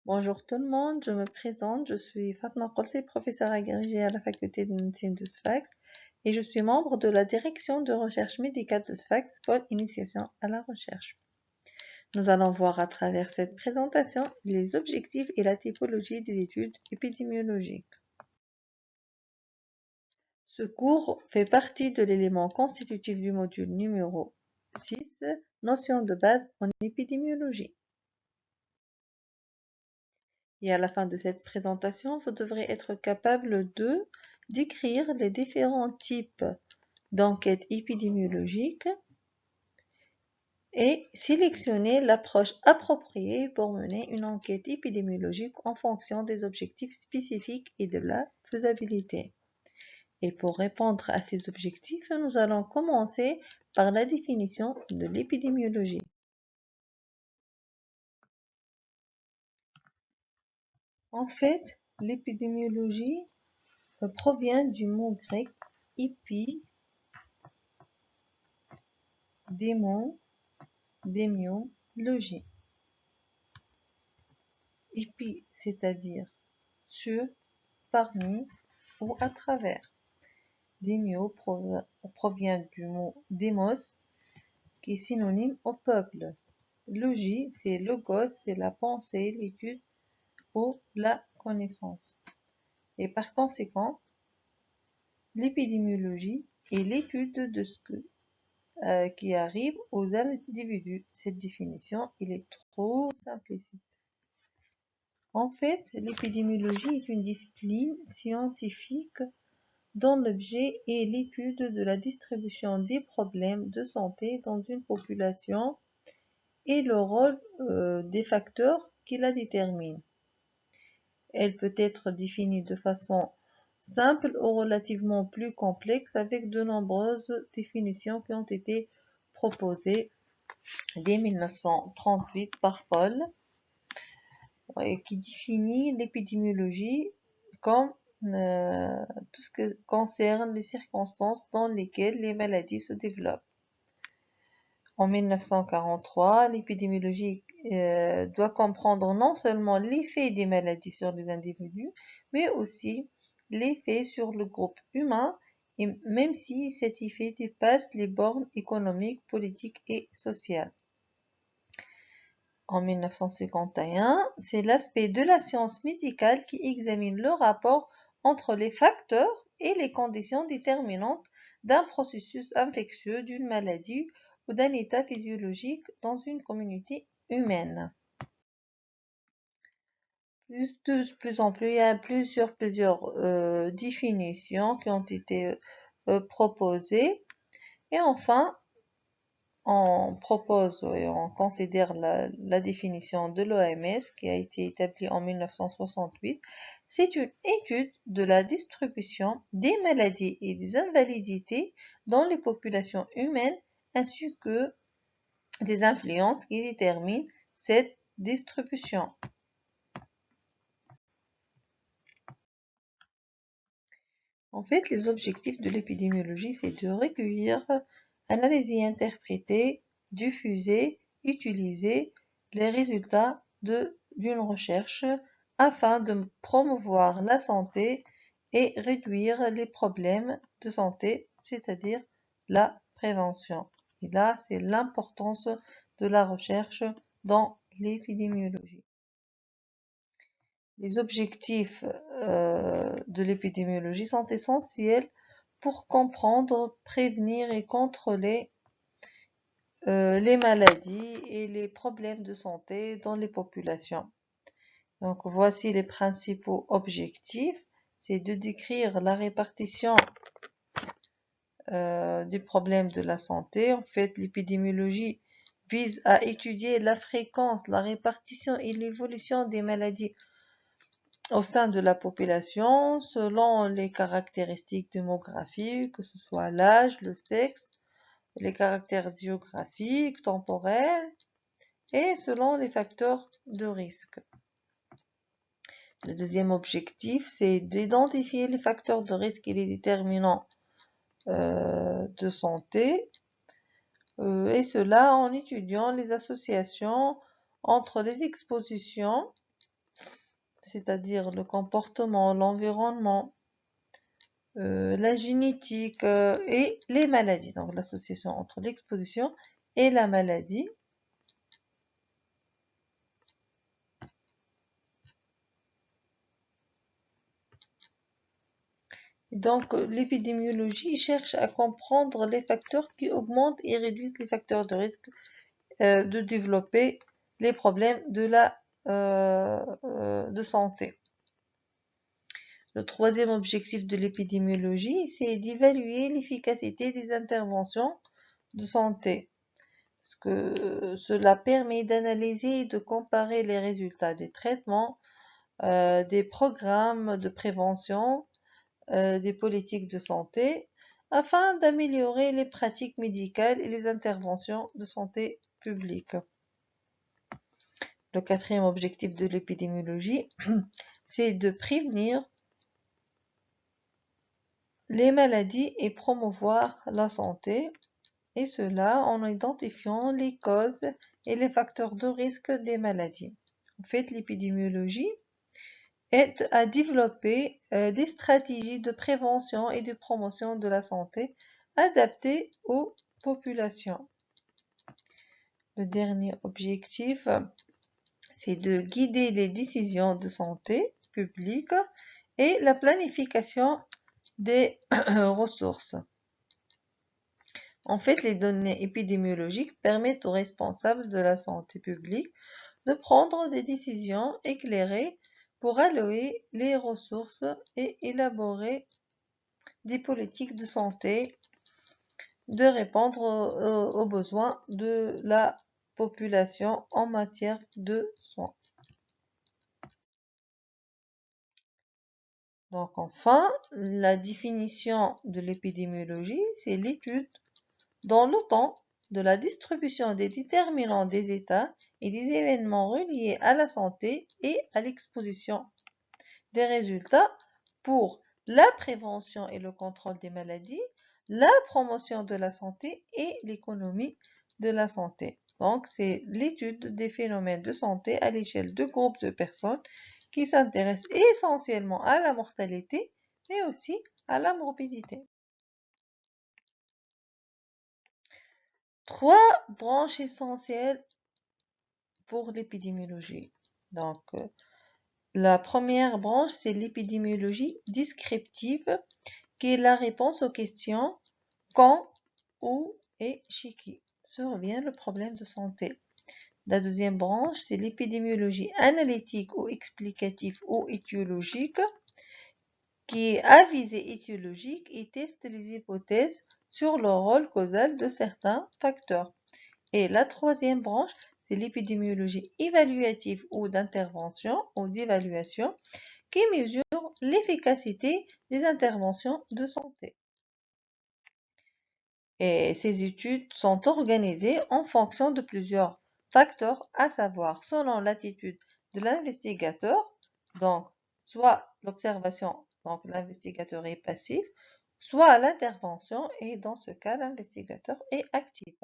Bonjour tout le monde, je me présente, je suis Fatma Kolsi, professeure agrégée à la faculté de médecine de Sfax et je suis membre de la direction de recherche médicale de Sfax, pôle initiation à la recherche. Nous allons voir à travers cette présentation les objectifs et la typologie des études épidémiologiques. Ce cours fait partie de l'élément constitutif du module numéro 6, notions de base en épidémiologie. Et à la fin de cette présentation, vous devrez être capable de décrire les différents types d'enquêtes épidémiologiques et sélectionner l'approche appropriée pour mener une enquête épidémiologique en fonction des objectifs spécifiques et de la faisabilité. Et pour répondre à ces objectifs, nous allons commencer par la définition de l'épidémiologie. En fait, l'épidémiologie provient du mot grec épi, démiologie. Épi, c'est-à-dire sur, parmi ou à travers. Démio provient du mot démos, qui est synonyme au peuple. Logie, c'est logos, c'est la pensée, l'étude ou la connaissance. Et par conséquent, l'épidémiologie est l'étude de ce qui arrive aux individus. Cette définition, il est trop simplicite. En fait, l'épidémiologie est une discipline scientifique dont l'objet est l'étude de la distribution des problèmes de santé dans une population et le rôle des facteurs qui la déterminent. Elle peut être définie de façon simple ou relativement plus complexe avec de nombreuses définitions qui ont été proposées dès 1938 par Paul, qui définit l'épidémiologie comme tout ce qui concerne les circonstances dans lesquelles les maladies se développent. En 1943, l'épidémiologie doit comprendre non seulement l'effet des maladies sur les individus, mais aussi l'effet sur le groupe humain, et même si cet effet dépasse les bornes économiques, politiques et sociales. En 1951, c'est l'aspect de la science médicale qui examine le rapport entre les facteurs et les conditions déterminantes d'un processus infectieux, d'une maladie ou d'un état physiologique dans une communauté humaine. Plus en plus, il y a plusieurs définitions qui ont été proposées. Et enfin, on propose et on considère la définition de l'OMS qui a été établie en 1968. C'est une étude de la distribution des maladies et des invalidités dans les populations humaines ainsi que des influences qui déterminent cette distribution. En fait, les objectifs de l'épidémiologie, c'est de recueillir, analyser, interpréter, diffuser, utiliser les résultats d'une recherche afin de promouvoir la santé et réduire les problèmes de santé, c'est-à-dire la prévention. Et là, c'est l'importance de la recherche dans l'épidémiologie. Les objectifs de l'épidémiologie sont essentiels pour comprendre, prévenir et contrôler les maladies et les problèmes de santé dans les populations. Donc voici les principaux objectifs. C'est de décrire la répartition des problèmes de la santé. En fait, l'épidémiologie vise à étudier la fréquence, la répartition et l'évolution des maladies au sein de la population selon les caractéristiques démographiques, que ce soit l'âge, le sexe, les caractères géographiques, temporels et selon les facteurs de risque. Le deuxième objectif, c'est d'identifier les facteurs de risque et les déterminants de santé, et cela en étudiant les associations entre les expositions c'est-à-dire le comportement, l'environnement, la génétique et les maladies. Donc l'association entre l'exposition et la maladie. Donc l'épidémiologie cherche à comprendre les facteurs qui augmentent et réduisent les facteurs de risque de développer les problèmes de santé. Le troisième objectif de l'épidémiologie, c'est d'évaluer l'efficacité des interventions de santé, parce que cela permet d'analyser et de comparer les résultats des traitements, des programmes de prévention, des politiques de santé, afin d'améliorer les pratiques médicales et les interventions de santé publique. Le quatrième objectif de l'épidémiologie, c'est de prévenir les maladies et promouvoir la santé, et cela en identifiant les causes et les facteurs de risque des maladies. En fait, l'épidémiologie aide à développer des stratégies de prévention et de promotion de la santé adaptées aux populations. Le dernier objectif, c'est de guider les décisions de santé publique et la planification des ressources. En fait, les données épidémiologiques permettent aux responsables de la santé publique de prendre des décisions éclairées pour allouer les ressources et élaborer des politiques de santé, de répondre aux besoins de la population en matière de soins. Donc enfin, la définition de l'épidémiologie, c'est l'étude dans le temps de la distribution des déterminants des états et des événements reliés à la santé et à l'exposition, des résultats pour la prévention et le contrôle des maladies, la promotion de la santé et l'économie de la santé. Donc, c'est l'étude des phénomènes de santé à l'échelle de groupes de personnes qui s'intéressent essentiellement à la mortalité, mais aussi à la morbidité. Trois branches essentielles pour l'épidémiologie. Donc, la première branche, c'est l'épidémiologie descriptive, qui est la réponse aux questions quand, où et chez qui survient le problème de santé. La deuxième branche, c'est l'épidémiologie analytique ou explicative ou étiologique, qui est à visée étiologique et teste les hypothèses sur le rôle causal de certains facteurs. Et la troisième branche, c'est l'épidémiologie évaluative ou d'intervention ou d'évaluation, qui mesure l'efficacité des interventions de santé. Et ces études sont organisées en fonction de plusieurs facteurs, à savoir selon l'attitude de l'investigateur, donc soit l'observation, donc l'investigateur est passif, soit l'intervention, et dans ce cas, l'investigateur est actif.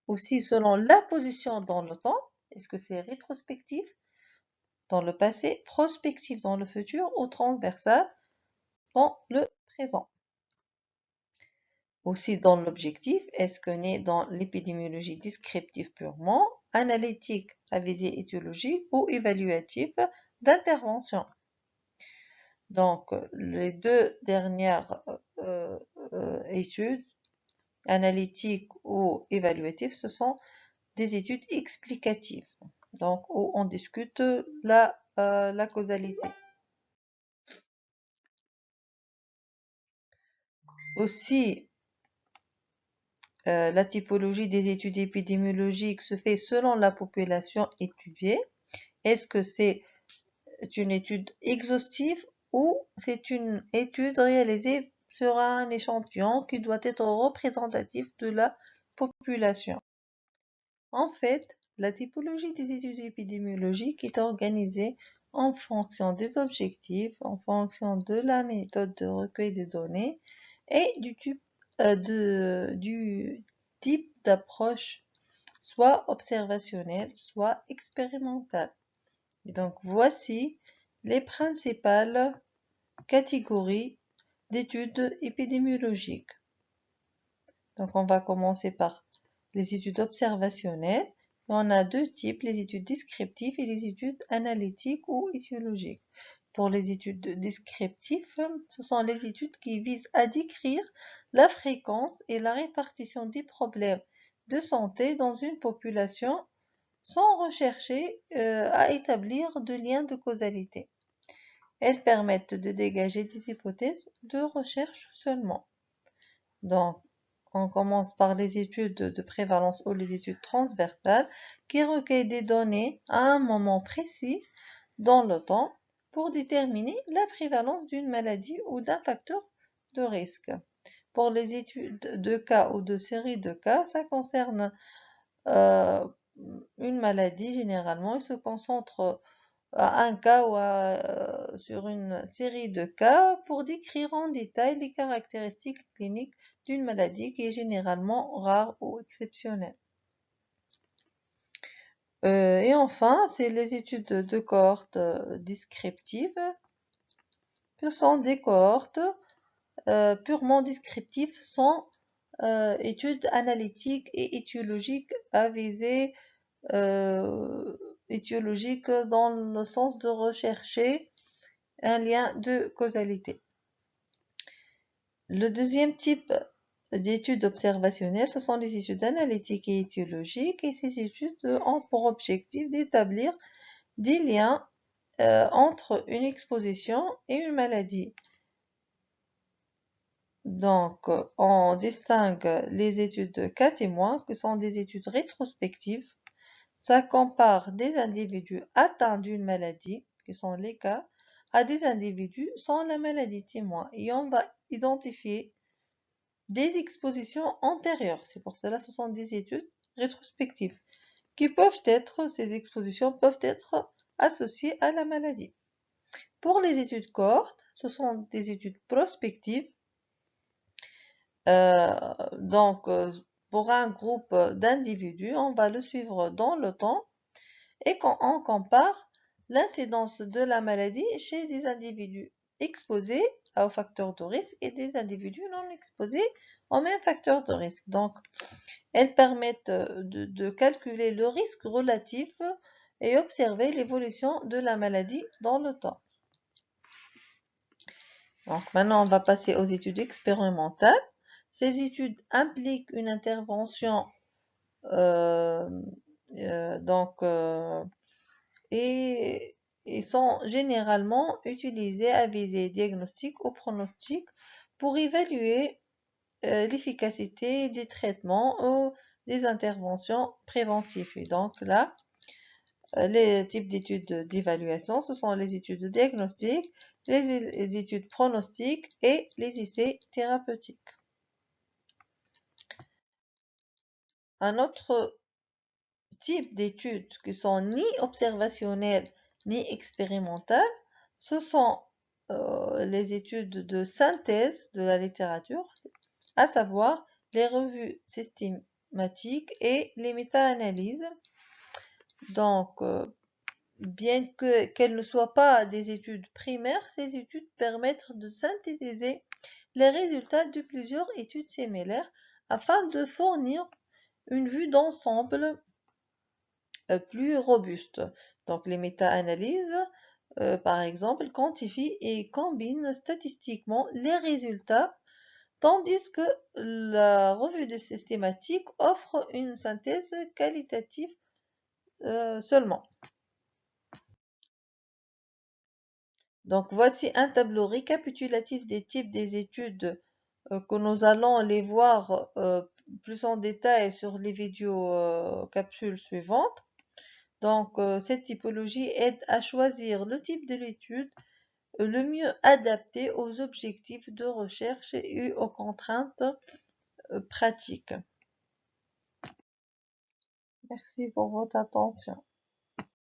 Aussi selon la position dans le temps, est-ce que c'est rétrospectif dans le passé, prospectif dans le futur ou transversal dans le présent. Aussi dans l'objectif, est-ce qu'on est dans l'épidémiologie descriptive purement, analytique à visée étiologique ou évaluative d'intervention. Donc, les deux dernières études, analytiques ou évaluatives, ce sont des études explicatives, donc où on discute la causalité. Aussi, la typologie des études épidémiologiques se fait selon la population étudiée. Est-ce que c'est une étude exhaustive ou c'est une étude réalisée sur un échantillon qui doit être représentatif de la population? En fait, la typologie des études épidémiologiques est organisée en fonction des objectifs, en fonction de la méthode de recueil des données et du type d'approche, soit observationnelle, soit expérimentale. Et donc, voici les principales catégories d'études épidémiologiques. Donc, on va commencer par les études observationnelles. On a deux types, les études descriptives et les études analytiques ou étiologiques. Pour les études descriptives, ce sont les études qui visent à décrire la fréquence et la répartition des problèmes de santé dans une population sans rechercher à établir de liens de causalité. Elles permettent de dégager des hypothèses de recherche seulement. Donc, on commence par les études de prévalence ou les études transversales qui recueillent des données à un moment précis dans le temps pour déterminer la prévalence d'une maladie ou d'un facteur de risque. Pour les études de cas ou de séries de cas, ça concerne une maladie généralement. Il se concentre à un cas ou sur une série de cas pour décrire en détail les caractéristiques cliniques d'une maladie qui est généralement rare ou exceptionnelle. Et enfin, c'est les études de cohortes descriptives, que sont des cohortes purement descriptives sans études analytiques et étiologiques à visée étiologique dans le sens de rechercher un lien de causalité. Le deuxième type d'études observationnelles, ce sont les études analytiques et étiologiques, et ces études ont pour objectif d'établir des liens entre une exposition et une maladie. Donc, on distingue les études de cas témoins, qui sont des études rétrospectives. Ça compare des individus atteints d'une maladie, qui sont les cas, à des individus sans la maladie témoin. Et on va identifier des expositions antérieures. C'est pour cela que ce sont des études rétrospectives ces expositions peuvent être associées à la maladie. Pour les études cohortes, ce sont des études prospectives. Donc, pour un groupe d'individus, on va le suivre dans le temps et quand on compare l'incidence de la maladie chez des individus exposés aux facteurs de risque et des individus non exposés aux mêmes facteurs de risque. Donc, elles permettent de calculer le risque relatif et observer l'évolution de la maladie dans le temps. Donc, maintenant, on va passer aux études expérimentales. Ces études impliquent une intervention et sont généralement utilisées à visée diagnostique ou pronostic pour évaluer l'efficacité des traitements ou des interventions préventives. Et donc là, les types d'études d'évaluation, ce sont les études de diagnostic, les études pronostiques et les essais thérapeutiques. Un autre type d'études qui sont ni observationnelles ni expérimentales, ce sont les études de synthèse de la littérature, à savoir les revues systématiques et les méta-analyses. Donc, bien qu'elles ne soient pas des études primaires, ces études permettent de synthétiser les résultats de plusieurs études similaires afin de fournir une vue d'ensemble plus robuste. Donc, les méta-analyses, par exemple, quantifient et combinent statistiquement les résultats, tandis que la revue de systématique offre une synthèse qualitative seulement. Donc, voici un tableau récapitulatif des types des études que nous allons les voir plus en détail sur les vidéos capsules suivantes. Donc, cette typologie aide à choisir le type de l'étude le mieux adapté aux objectifs de recherche et aux contraintes pratiques. Merci pour votre attention.